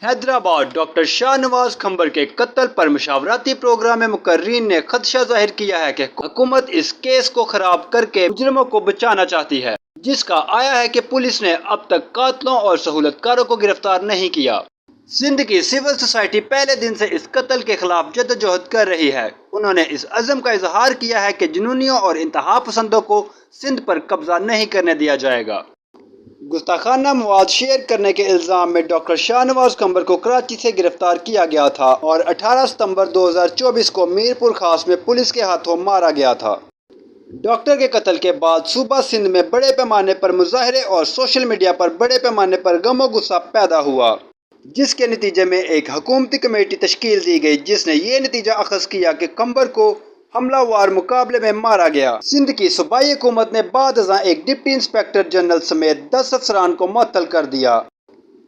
Hyderabad doctor Shah Nawaz کھمبر کے قتل پر مشاورتی پروگرام میں مقررین نے خدشہ ظاہر کیا ہے کہ حکومت اس کیس کو خراب کر کے مجرموں کو بچانا چاہتی ہے، جس کا آیا ہے کہ پولیس نے اب تک قاتلوں اور سہولت کاروں کو گرفتار نہیں کیا۔ سندھ کی سول سوسائٹی پہلے دن سے اس قتل کے خلاف جدوجہد کر رہی ہے۔ انہوں نے اس عزم کا اظہار کیا ہے کہ جنونیوں اور انتہا پسندوں کو سندھ پر قبضہ نہیں کرنے دیا جائے گا۔ گستاخانہ مواد شیئر کرنے کے الزام میں ڈاکٹر شاہ نواز کھمبر کو کراچی سے گرفتار کیا گیا تھا اور 18 ستمبر 2024 کو میر پور خاص میں پولیس کے ہاتھوں مارا گیا تھا۔ ڈاکٹر کے قتل کے بعد صوبہ سندھ میں بڑے پیمانے پر مظاہرے اور سوشل میڈیا پر بڑے پیمانے پر غم و غصہ پیدا ہوا، جس کے نتیجے میں ایک حکومتی کمیٹی تشکیل دی گئی جس نے یہ نتیجہ اخذ کیا کہ کھمبر کو حملہ وار مقابلے میں مارا گیا۔ سندھ کی صوبائی حکومت نے بعد ازاں ایک ڈپٹی انسپکٹر جنرل سمیت 10 افسران کو معطل کر دیا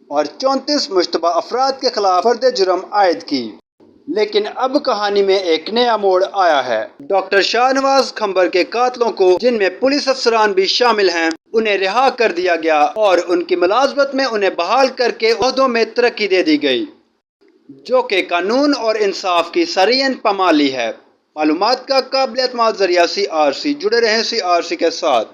اور 34 مشتبہ افراد کے خلاف فرد جرم عائد کی۔ لیکن اب کہانی میں ایک نیا موڑ آیا ہے۔ ڈاکٹر شاہ نواز کھمبر کے قاتلوں کو، جن میں پولیس افسران بھی شامل ہیں، انہیں رہا کر دیا گیا اور ان کی ملازمت میں انہیں بحال کر کے عہدوں میں ترقی دے دی گئی، جو کہ قانون اور انصاف کی صریحاً پامالی ہے۔ معلومات کا قابل اعتماد ذریعہ CRC، جڑے رہیں CRC کے ساتھ۔